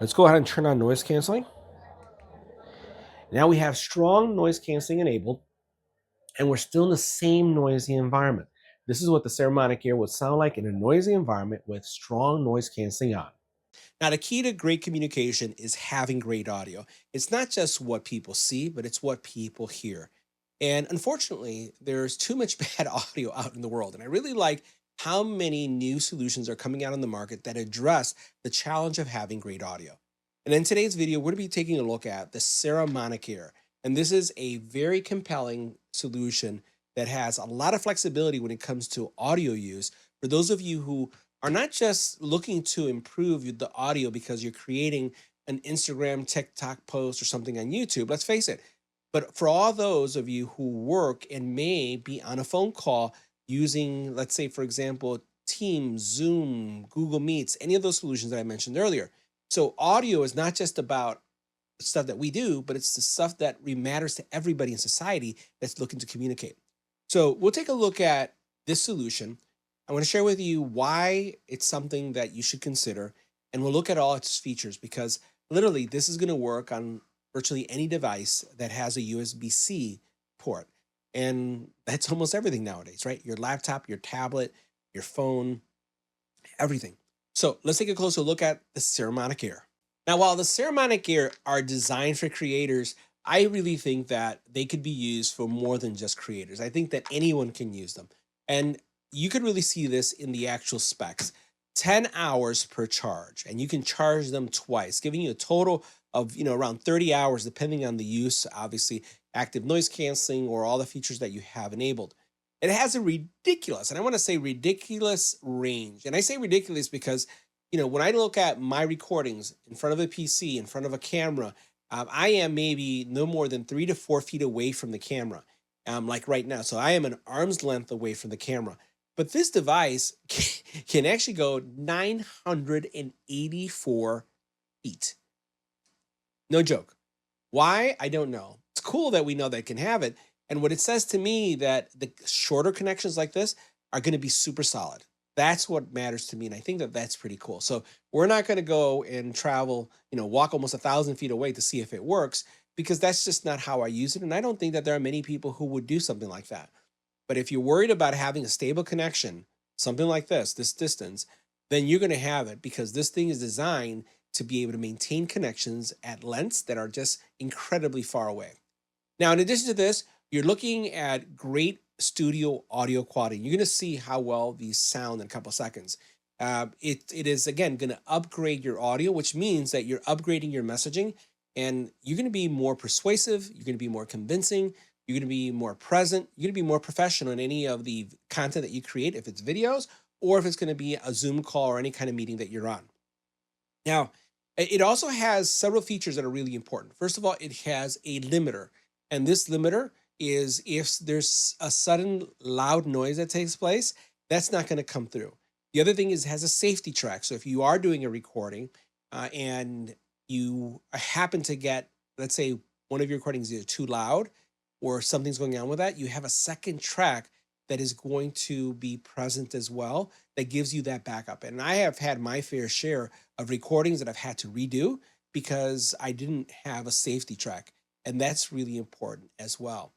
Let's go ahead and turn on noise canceling. Now we have strong noise canceling enabled, and we're still in the same noisy environment. This is what the Saramonic Air would sound like in a noisy environment with strong noise canceling on. Now, the key to great communication is having great audio. It's not just what people see, but it's what people hear. And unfortunately, there's too much bad audio out in the world. And I really like how many new solutions are coming out on the market that address the challenge of having great audio. And in today's video, we're going to be taking a look at the Saramonic Air. And this is a very compelling solution that has a lot of flexibility when it comes to audio use for those of you who are not just looking to improve the audio because you're creating an Instagram, TikTok post or something on YouTube. Let's face it. But for all those of you who work and may be on a phone call using, let's say, for example, Teams, Zoom, Google Meets, any of those solutions that I mentioned earlier. So audio is not just about stuff that we do, but it's the stuff that matters to everybody in society that's looking to communicate. So we'll take a look at this solution. I want to share with you why it's something that you should consider, and we'll look at all its features because literally this is going to work on virtually any device that has a USB-C port. And that's almost everything nowadays, right? Your laptop, your tablet, your phone, everything. So let's take a closer look at the Saramonic Air. Now, while the Saramonic Air are designed for creators, I really think that they could be used for more than just creators. I think that anyone can use them. And you could really see this in the actual specs. 10 hours per charge, and you can charge them twice, giving you a total of around 30 hours, depending on the use, obviously, active noise canceling or all the features that you have enabled. It has a ridiculous, and I want to say ridiculous range. And I say ridiculous because when I look at my recordings in front of a PC, in front of a camera, I am maybe no more than 3 to 4 feet away from the camera, like right now. So I am an arm's length away from the camera. But this device can actually go 984 feet. No joke. Why? I don't know. It's cool that we know that it can have it. And what it says to me that the shorter connections like this are going to be super solid. That's what matters to me. And I think that that's pretty cool. So we're not going to go and travel, walk almost 1,000 feet away to see if it works, because that's just not how I use it. And I don't think that there are many people who would do something like that. But if you're worried about having a stable connection, something like this distance, then you're going to have it because this thing is designed to be able to maintain connections at lengths that are just incredibly far away. Now, in addition to this, you're looking at great studio audio quality. You're going to see how well these sound in a couple seconds. It is, again, going to upgrade your audio, which means that you're upgrading your messaging, and you're going to be more persuasive. You're going to be more convincing. You're going to be more present. You're going to be more professional in any of the content that you create, if it's videos or if it's going to be a Zoom call or any kind of meeting that you're on. Now, it also has several features that are really important. First of all, it has a limiter, and this limiter is if there's a sudden loud noise that takes place, that's not going to come through. The other thing is it has a safety track. So if you are doing a recording and you happen to get, let's say, one of your recordings is too loud or something's going on with that, you have a second track that is going to be present as well that gives you that backup. And I have had my fair share of recordings that I've had to redo because I didn't have a safety track. And that's really important as well.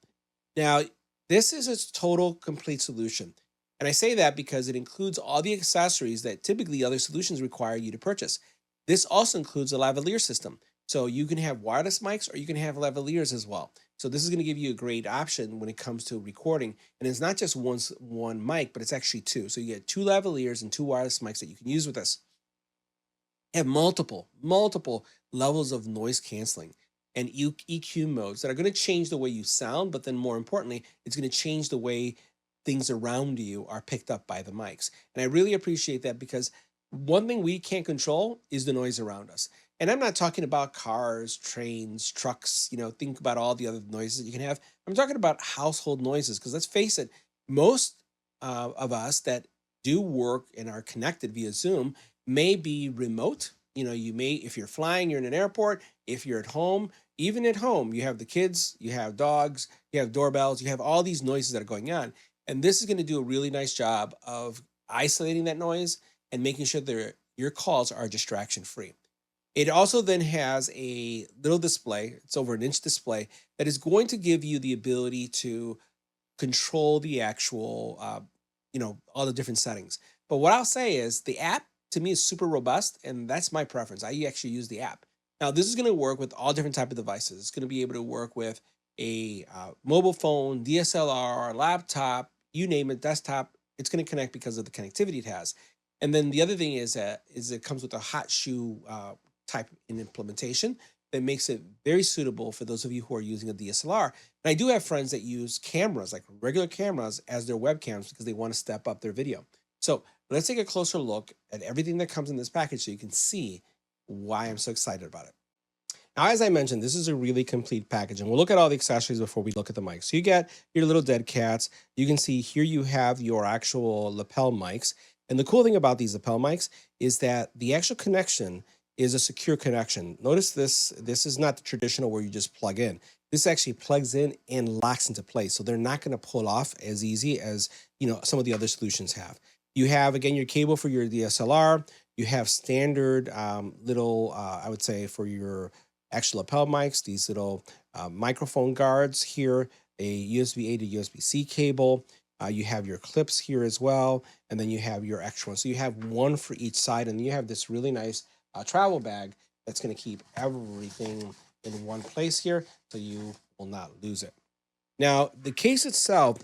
Now, this is a total complete solution. And I say that because it includes all the accessories that typically other solutions require you to purchase. This also includes a lavalier system. So you can have wireless mics or you can have lavaliers as well. So this is going to give you a great option when it comes to recording. And it's not just one mic, but it's actually two. So you get 2 lavaliers and 2 wireless mics that you can use with this. You have multiple levels of noise canceling and EQ modes that are going to change the way you sound, but then more importantly, it's going to change the way things around you are picked up by the mics. And I really appreciate that because one thing we can't control is the noise around us. And I'm not talking about cars, trains, trucks, think about all the other noises that you can have. I'm talking about household noises because let's face it, most of us that do work and are connected via Zoom may be remote. You may, if you're flying, you're in an airport, if you're at home, even at home, you have the kids, you have dogs, you have doorbells, you have all these noises that are going on. And this is going to do a really nice job of isolating that noise and making sure that your calls are distraction free. It also then has a little display, it's over an inch display, that is going to give you the ability to control the actual, all the different settings. But what I'll say is the app to me is super robust, and that's my preference. I actually use the app. Now, this is going to work with all different type of devices. It's going to be able to work with a mobile phone, DSLR, laptop, you name it, desktop. It's going to connect because of the connectivity it has. And then the other thing is that it comes with a hot shoe type in implementation that makes it very suitable for those of you who are using a DSLR. And I do have friends that use cameras, like regular cameras, as their webcams because they want to step up their video. So let's take a closer look at everything that comes in this package so you can see why I'm so excited about it. Now, as I mentioned, this is a really complete package, and we'll look at all the accessories before we look at the mics. So you get your little dead cats. You can see here you have your actual lapel mics. And the cool thing about these lapel mics is that the actual connection is a secure connection. Notice this is not the traditional where you just plug in. This actually plugs in and locks into place. So they're not going to pull off as easy as, some of the other solutions have. You have, again, your cable for your DSLR. You have standard little, I would say, for your actual lapel mics, these little microphone guards here, a USB-A to USB-C cable. You have your clips here as well, and then you have your extra one. So you have one for each side, and you have this really nice travel bag that's going to keep everything in one place here, so you will not lose it. Now, the case itself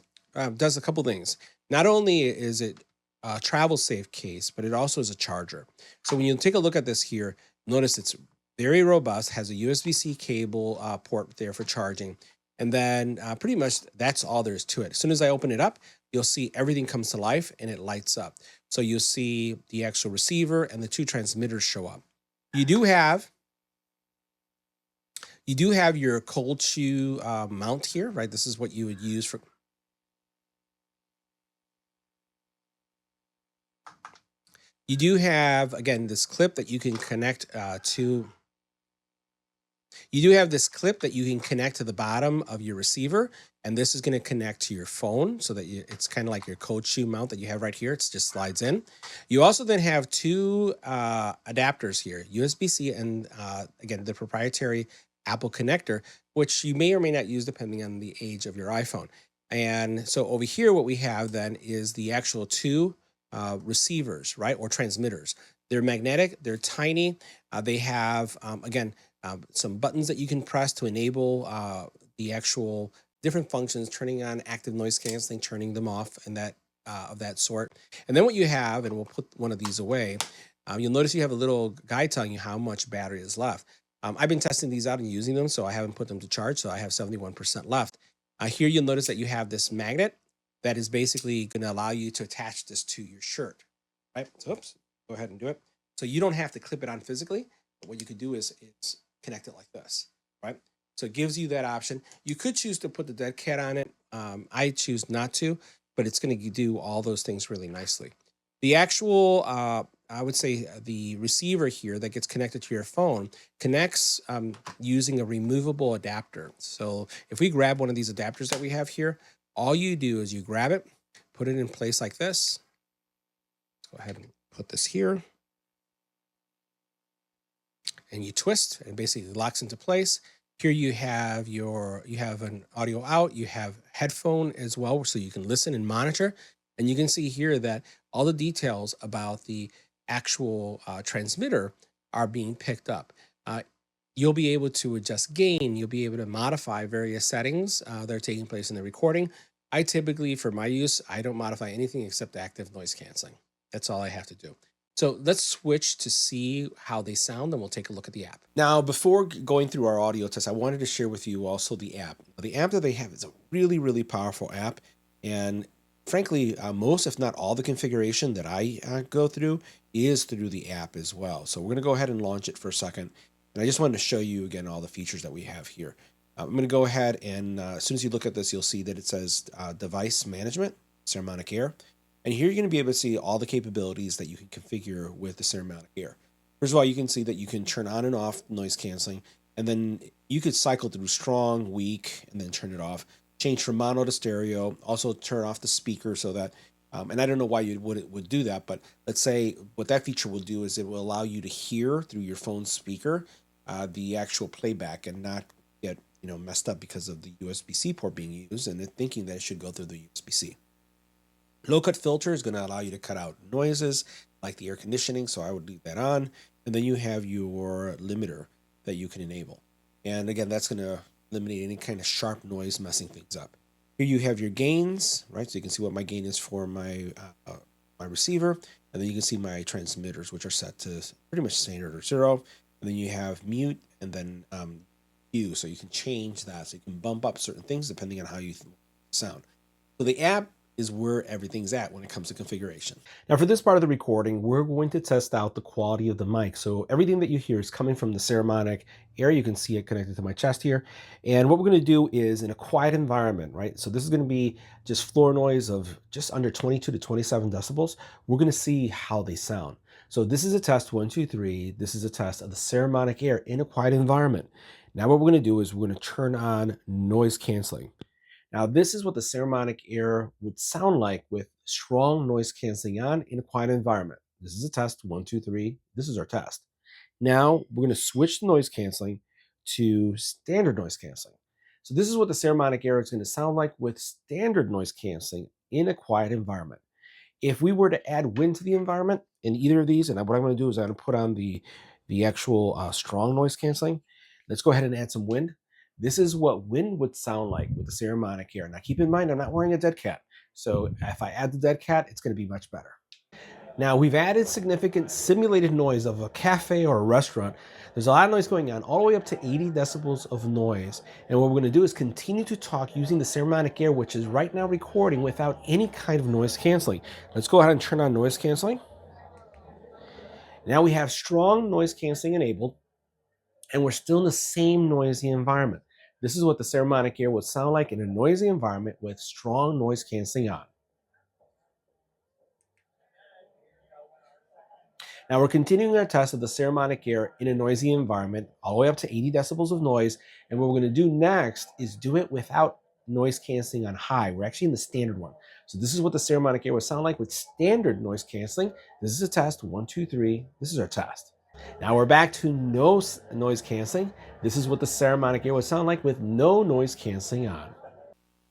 does a couple things. Not only is it a travel safe case, but it also is a charger. So when you take a look at this here, notice it's very robust, has a USB-C cable port there for charging. And then pretty much that's all there is to it. As soon as I open it up, you'll see everything comes to life and it lights up. So you'll see the actual receiver and the two transmitters show up. You do have your cold shoe mount here, right? This is what you would use for. You do have, again, this clip that you can connect to. You do have this clip that you can connect to the bottom of your receiver, and this is going to connect to your phone so that it's kind of like your cold shoe mount that you have right here. It just slides in. You also then have two adapters here, USB-C and, again, the proprietary Apple connector, which you may or may not use depending on the age of your iPhone. And so over here, what we have then is the actual two receivers, right, or transmitters. They're magnetic, they're tiny. They have, again, some buttons that you can press to enable the actual different functions, turning on active noise canceling, turning them off, and that of that sort. And then what you have, and we'll put one of these away, you'll notice you have a little guide telling you how much battery is left. I've been testing these out and using them, so I haven't put them to charge, so I have 71% left. Here you'll notice that you have this magnet that is basically going to allow you to attach this to your shirt, right? So, oops, go ahead and do it. So you don't have to clip it on physically, but what you could do is connect it like this, right? So it gives you that option. You could choose to put the dead cat on it. I choose not to, but it's going to do all those things really nicely. The actual, I would say the receiver here that gets connected to your phone connects using a removable adapter. So if we grab one of these adapters that we have here, all you do is you grab it, put it in place like this. Let's go ahead and put this here. And you twist and basically locks into place. Here you have an audio out, you have headphone as well, so you can listen and monitor. And you can see here that all the details about the actual transmitter are being picked up. You'll be able to adjust gain. You'll be able to modify various settings that are taking place in the recording. I typically, for my use, I don't modify anything except active noise canceling. That's all I have to do. So let's switch to see how they sound, and we'll take a look at the app. Now, before going through our audio test, I wanted to share with you also the app. The app that they have is a really, really powerful app. And frankly, most, if not all, the configuration that I go through is through the app as well. So we're going to go ahead and launch it for a second. And I just wanted to show you, again, all the features that we have here. I'm going to go ahead and as soon as you look at this, you'll see that it says device management, Saramonic Air. And here you're going to be able to see all the capabilities that you can configure with the Saramonic Air. First of all, you can see that you can turn on and off noise canceling, and then you could cycle through strong, weak, and then turn it off. Change from mono to stereo. Also turn off the speaker so that And I don't know why it would do that, but let's say what that feature will do is it will allow you to hear through your phone speaker the actual playback and not get messed up because of the USB-C port being used and it thinking that it should go through the USB-C. Low cut filter is going to allow you to cut out noises like the air conditioning, so I would leave that on. And then you have your limiter that you can enable. And again, that's going to eliminate any kind of sharp noise messing things up. Here you have your gains, right? So you can see what my gain is for my my receiver, and then you can see my transmitters, which are set to pretty much standard or 0. And then you have mute and then Q, so you can change that. So you can bump up certain things depending on how you sound. So the app is where everything's at when it comes to configuration. Now for this part of the recording, we're going to test out the quality of the mic. So everything that you hear is coming from the Saramonic Air. You can see it connected to my chest here. And what we're going to do is in a quiet environment, right? So this is going to be just floor noise of just under 22 to 27 decibels. We're going to see how they sound. So this is a test 1, 2, 3. This is a test of the Saramonic Air in a quiet environment. Now what we're going to do is we're going to turn on noise canceling. Now, this is what the Saramonic Air would sound like with strong noise canceling on in a quiet environment. This is a test, 1, 2, 3. This is our test. Now, we're going to switch the noise canceling to standard noise canceling. So this is what the Saramonic Air is going to sound like with standard noise canceling in a quiet environment. If we were to add wind to the environment in either of these, and what I'm going to do is I'm going to put on the actual strong noise canceling. Let's go ahead and add some wind. This is what wind would sound like with the Saramonic Air. Now keep in mind, I'm not wearing a dead cat. So if I add the dead cat, it's going to be much better. Now we've added significant simulated noise of a cafe or a restaurant. There's a lot of noise going on, all the way up to 80 decibels of noise. And what we're going to do is continue to talk using the Saramonic Air, which is right now recording without any kind of noise canceling. Let's go ahead and turn on noise canceling. Now we have strong noise canceling enabled, and we're still in the same noisy environment. This is what the Saramonic Air would sound like in a noisy environment with strong noise canceling on. Now we're continuing our test of the Saramonic Air in a noisy environment, all the way up to 80 decibels of noise. And what we're going to do next is do it without noise canceling on high. We're actually in the standard one. So this is what the Saramonic Air would sound like with standard noise canceling. This is a test, 1, 2, 3. This is our test. Now we're back to no noise canceling. This is what the Saramonic Air would sound like with no noise canceling on.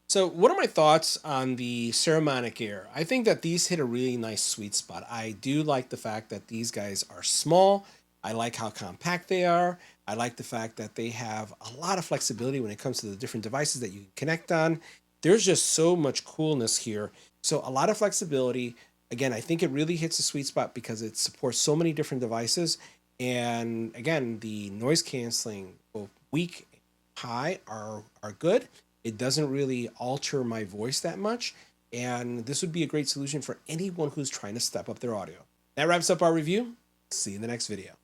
So what are my thoughts on the Saramonic Air? I think that these hit a really nice sweet spot. I do like the fact that these guys are small. I like how compact they are. I like the fact that they have a lot of flexibility when it comes to the different devices that you can connect on. There's just so much coolness here. So a lot of flexibility. Again, I think it really hits a sweet spot because it supports so many different devices. And again, the noise canceling, both weak and high, are good. It doesn't really alter my voice that much. And this would be a great solution for anyone who's trying to step up their audio. That wraps up our review. See you in the next video.